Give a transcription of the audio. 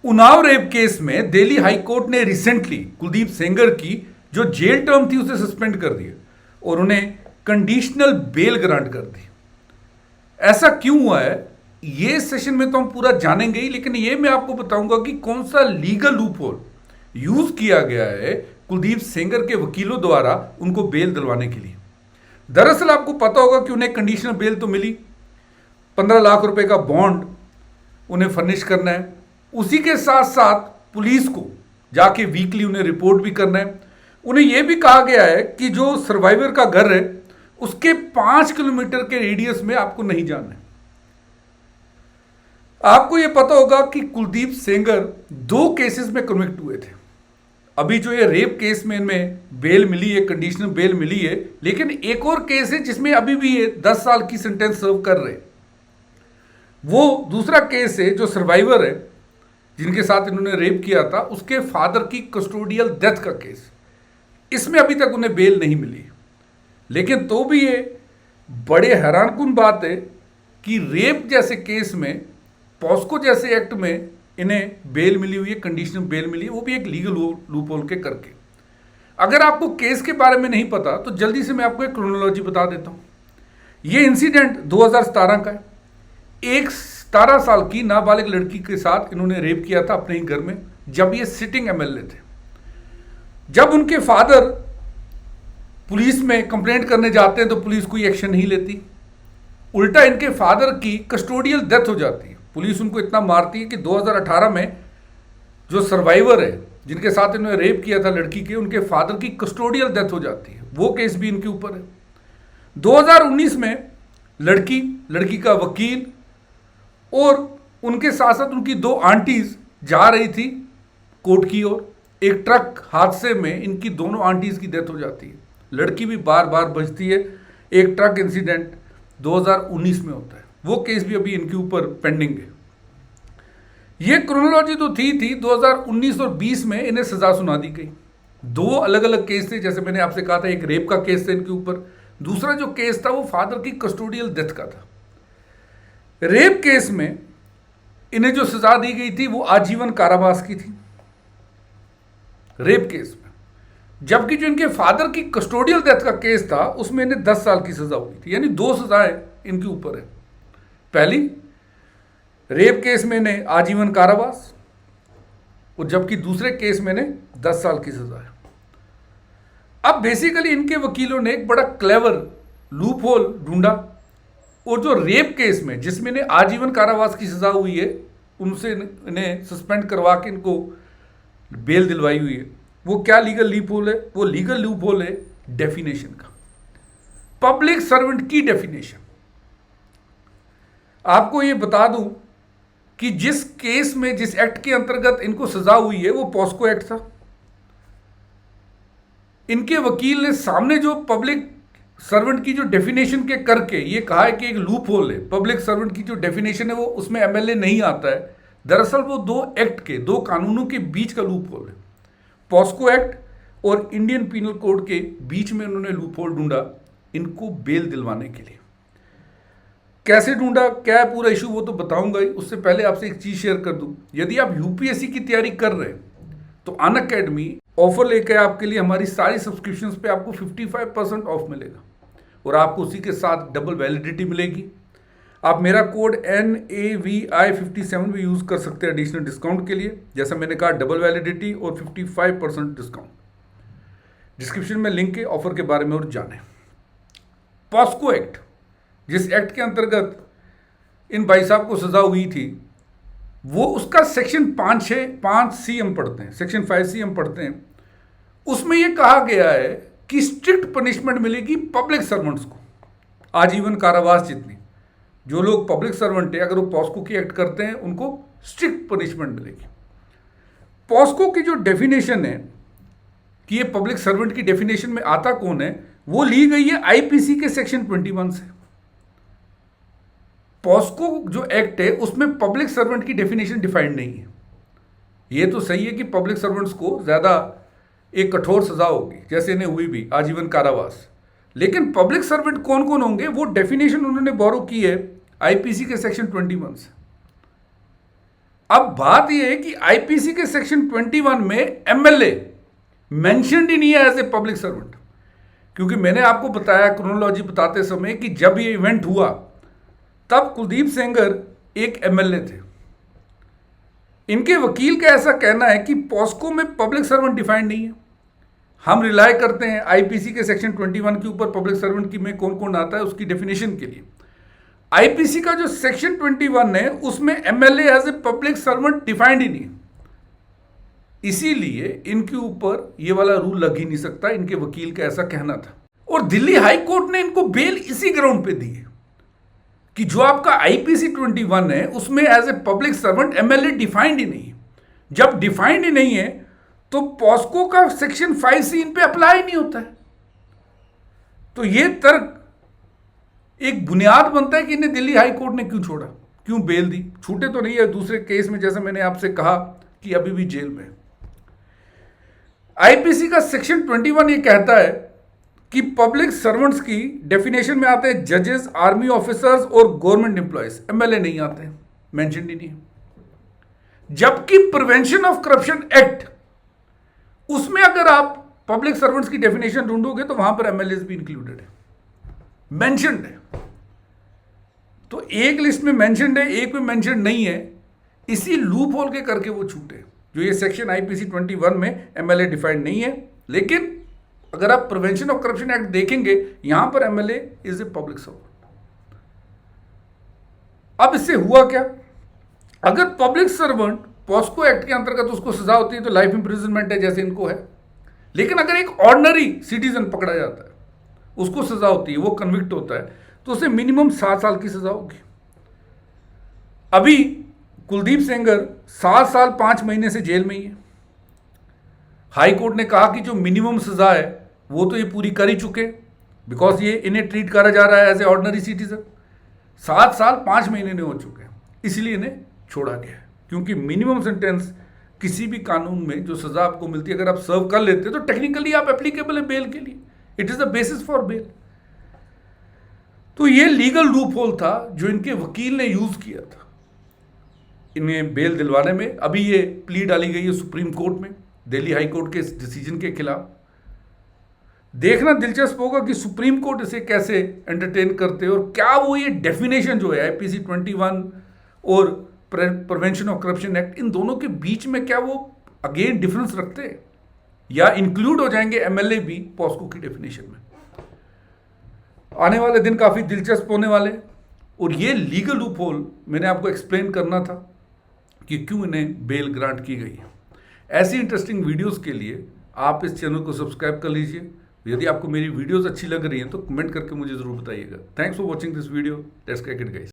Unnao rape case में Delhi high court ने recently Kuldeep Sengar की जो जेल टर्म थी उसे सस्पेंड कर दिया और उन्हें कंडीशनल बेल ग्रांट कर दी। ऐसा क्यों हुआ है ये सेशन में तो हम पूरा जानेंगे ही, लेकिन ये मैं आपको बताऊंगा कि कौन सा लीगल लूपहोल यूज किया गया है कुलदीप सेंगर के वकीलों द्वारा उनको बेल दिलवाने के लिए। दरअसल आपको पता होगा कि उन्हें कंडीशनल बेल तो मिली, 15 लाख रुपए का बॉन्ड उन्हें फर्निश करना है, उसी के साथ साथ पुलिस को जाके वीकली उन्हें रिपोर्ट भी करना है। उन्हें यह भी कहा गया है कि जो सर्वाइवर का घर है उसके 5 किलोमीटर के रेडियस में आपको नहीं जाना है। आपको यह पता होगा कि कुलदीप सेंगर 2 केसेस में कन्विक्ट हुए थे। अभी जो ये रेप केस में इनमें बेल मिली है, कंडीशनल बेल मिली है, लेकिन एक और केस है जिसमें अभी भी ये 10 साल की सेंटेंस सर्व कर रहे हैं। वो दूसरा केस है जो सर्वाइवर है जिनके साथ इन्होंने रेप किया था, उसके फादर की कस्टोडियल डेथ का केस। इसमें अभी तक उन्हें बेल नहीं मिली, लेकिन तो भी ये बड़े हैरानकुन बात है कि रेप जैसे केस में, पॉस्को जैसे एक्ट में इन्हें बेल मिली हुई है, कंडीशनल बेल मिली है, वो भी एक लीगल लूपहोल के करके। अगर आपको केस के बारे में नहीं पता तो जल्दी से मैं आपको एक क्रोनोलॉजी बता देता हूँ। ये इंसिडेंट 2017 का है। एक 17 साल की नाबालिग लड़की के साथ इन्होंने रेप किया था अपने ही घर में, जब ये सिटिंग एमएलए थे। जब उनके फादर पुलिस में कंप्लेंट करने जाते हैं तो पुलिस कोई एक्शन नहीं लेती, उल्टा इनके फादर की कस्टोडियल डेथ हो जाती है। पुलिस उनको इतना मारती है कि 2018 में जो सर्वाइवर है जिनके साथ इन्होंने रेप किया था लड़की के, उनके फादर की कस्टोडियल डेथ हो जाती है। वो केस भी इनके ऊपर है। 2019 में लड़की का वकील और उनके साथ साथ उनकी 2 आंटीज जा रही थी कोर्ट की ओर। एक ट्रक हादसे में इनकी दोनों आंटीज की डेथ हो जाती है। लड़की भी बार बार बचती है। एक ट्रक इंसिडेंट 2019 में होता है। वो केस भी अभी इनके ऊपर पेंडिंग है। ये क्रोनोलॉजी तो थी 2019 और 20 में इन्हें सजा सुना दी गई। 2 अलग अलग केस थे, जैसे मैंने आपसे कहा था, एक रेप का केस था इनके ऊपर, दूसरा जो केस था वो फादर की कस्टोडियल डेथ का था। रेप केस में इन्हें जो सजा दी गई थी वो आजीवन कारावास की थी रेप केस में, जबकि जो इनके फादर की कस्टोडियल डेथ का केस था उसमें इन्हें 10 साल की सजा हुई थी। यानी 2 सजाएं इनके ऊपर है। पहली, रेप केस में इन्हें आजीवन कारावास, और जबकि दूसरे केस में इन्हें 10 साल की सजा है। अब बेसिकली इनके वकीलों ने एक बड़ा क्लेवर लूप होल ढूंढा, और जो रेप केस में जिसमें इन्हें आजीवन कारावास की सजा हुई है, उनसे इन्हें सस्पेंड करवा के इनको बेल दिलवाई हुई है। वो क्या लीगल लूप होल है? वो लीगल लूप होल है डेफिनेशन का, पब्लिक सर्वेंट की डेफिनेशन। आपको ये बता दूं कि जिस केस में, जिस एक्ट के अंतर्गत इनको सजा हुई है वो पॉस्को एक्ट था। इनके वकील ने सामने जो पब्लिक सर्वेंट की जो डेफिनेशन के करके ये कहा है कि एक लूप होल है, पब्लिक सर्वेंट की जो डेफिनेशन है वो उसमें एमएलए नहीं आता है। दरअसल वो 2 एक्ट के, 2 कानूनों के बीच का लूप होल है। पॉस्को एक्ट और इंडियन पीनल कोड के बीच में उन्होंने लूप होल ढूंढा इनको बेल दिलवाने के लिए। कैसे ढूंढा, क्या है पूरा इशू, वो तो बताऊंगा ही। उससे पहले आपसे एक चीज शेयर कर दूं, यदि आप यूपीएससी की तैयारी कर रहे हैं तो अनअकैडमी ऑफर लेकर आपके लिए हमारी सारी सब्सक्रिप्शंस पे आपको 55% ऑफ मिलेगा, और आपको उसी के साथ डबल वैलिडिटी मिलेगी। आप मेरा कोड NAVI57 भी यूज कर सकते हैं एडिशनल डिस्काउंट के लिए। जैसा मैंने कहा, डबल वैलिडिटी और 55% डिस्काउंट। डिस्क्रिप्शन में लिंक है ऑफर के बारे में और जाने। पॉस्को एक्ट, जिस एक्ट के अंतर्गत इन भाई साहब को सजा हुई थी, वो उसका सेक्शन 5C हम पढ़ते हैं, सेक्शन 5C हम पढ़ते हैं। उसमें यह कहा गया है कि स्ट्रिक्ट पनिशमेंट मिलेगी पब्लिक सर्वेंट्स को, आजीवन कारावास जितनी। जो लोग पब्लिक सर्वेंट है, अगर वो पॉस्को की एक्ट करते हैं, उनको स्ट्रिक्ट पनिशमेंट मिलेगी। पॉस्को की जो डेफिनेशन है कि ये पब्लिक सर्वेंट की डेफिनेशन में आता कौन है, वो ली गई है आईपीसी के सेक्शन 21 से। पॉस्को जो एक्ट है उसमें पब्लिक सर्वेंट की डेफिनेशन डिफाइंड नहीं है। ये तो सही है कि पब्लिक सर्वेंट्स को ज्यादा एक कठोर सजा होगी, जैसे इन्हें हुई भी आजीवन कारावास, लेकिन पब्लिक सर्वेंट कौन कौन होंगे वो डेफिनेशन उन्होंने बोरो की है आईपीसी के सेक्शन 21 से। अब बात यह है कि आईपीसी के सेक्शन 21 में एमएलए मेंशन्ड ही नहीं है एज ए पब्लिक सर्वेंट, क्योंकि मैंने आपको बताया क्रोनोलॉजी बताते समय कि जब ये इवेंट हुआ तब कुलदीप सेंगर एक एमएलए थे। इनके वकील का ऐसा कहना है कि पॉस्को में पब्लिक सर्वेंट डिफाइंड नहीं है। हम रिलाय करते हैं आईपीसी के सेक्शन 21 के ऊपर पब्लिक सर्वेंट की में कौन कौन आता है उसकी डेफिनेशन के लिए। आईपीसी का जो सेक्शन 21 है उसमें MLA as a public servant defined ही नहीं है, इसीलिए इनके ऊपर ये वाला रूल लग ही नहीं सकता, इनके वकील का ऐसा कहना था। और दिल्ली हाई कोर्ट ने इनको बेल इसी ग्राउंड पे दी है कि जो आपका आईपीसी 21 है उसमें as a public servant MLA defined ही नहीं है। जब डिफाइंड ही नहीं है तो पॉस्को का सेक्शन 5C इन पे अप्लाई नहीं होता है। तो ये तर्क एक बुनियाद बनता है कि इन्हें दिल्ली हाई कोर्ट ने क्यों छोड़ा, क्यों बेल दी। छूटे तो नहीं है, दूसरे केस में जैसे मैंने आपसे कहा कि अभी भी जेल में। आईपीसी का सेक्शन 21 ये कहता है कि पब्लिक सर्वेंट्स की डेफिनेशन में आते हैं जजेस, आर्मी ऑफिसर्स और गवर्नमेंट एम्प्लॉयज, एमएलए नहीं आते हैं, मेंशन ही नहीं है। जबकि प्रिवेंशन ऑफ करप्शन एक्ट उसमें अगर आप पब्लिक सर्वेंट्स की डेफिनेशन ढूंढोगे तो वहां पर एमएलए भी इंक्लूडेड है, मेंशन्ड है। तो एक लिस्ट में मेंशन्ड है, एक में मेंशन्ड नहीं है, इसी लूप होल के करके वो छूटे। जो ये सेक्शन आईपीसी 21 में एमएलए डिफाइंड नहीं है, लेकिन अगर आप प्रिवेंशन ऑफ करप्शन एक्ट देखेंगे यहां पर MLA is a public servant. अब इससे हुआ क्या, अगर पब्लिक सर्वेंट पॉस्को एक्ट के अंतर्गत उसको सजा होती है तो लाइफ इंप्रिजनमेंट है जैसे इनको है। लेकिन अगर एक ऑर्डिनरी सिटीजन पकड़ा जाता है, उसको सजा होती है, वो कन्विक्ट होता है, तो उसे मिनिमम 7 साल की सजा होगी। अभी कुलदीप सेंगर 7 साल 5 महीने से जेल में ही है। हाई कोर्ट ने कहा कि जो मिनिमम सजा है वो तो ये पूरी कर ही चुके, बिकॉज ये इन्हें ट्रीट करा जा रहा है एज ए ऑर्डिनरी सिटीजन। 7 साल 5 महीने ने हो चुके हैं, इसलिए इन्हें छोड़ा गया है। क्योंकि मिनिमम सेंटेंस किसी भी कानून में जो सजा आपको मिलती है अगर आप सर्व कर लेते तो टेक्निकली आप एप्लीकेबल है बेल के लिए, it is the basis for bail. तो ये लीगल लूप होल था जो इनके वकील ने यूज किया था इन्हें बेल दिलवाने में। अभी ये प्ली डाली गई है सुप्रीम कोर्ट में दिल्ली हाई कोर्ट के डिसीजन के खिलाफ। देखना दिलचस्प होगा कि सुप्रीम कोर्ट इसे कैसे एंटरटेन करते हैं और क्या वो ये डेफिनेशन जो है आईपीसी 21 और प्रिवेंशन ऑफ करप्शन एक्ट, इन दोनों के बीच में क्या वो अगेन डिफरेंस रखते हैं या इंक्लूड हो जाएंगे एमएलए भी पॉस्को की डेफिनेशन में। आने वाले दिन काफी दिलचस्प होने वाले, और ये लीगल लूप होल मैंने आपको एक्सप्लेन करना था कि क्यों इन्हें बेल ग्रांट की गई है। ऐसी इंटरेस्टिंग वीडियोस के लिए आप इस चैनल को सब्सक्राइब कर लीजिए। यदि आपको मेरी वीडियोस अच्छी लग रही हैं तो कमेंट करके मुझे जरूर बताइएगा। Thanks for watching this video, let's crack it guys.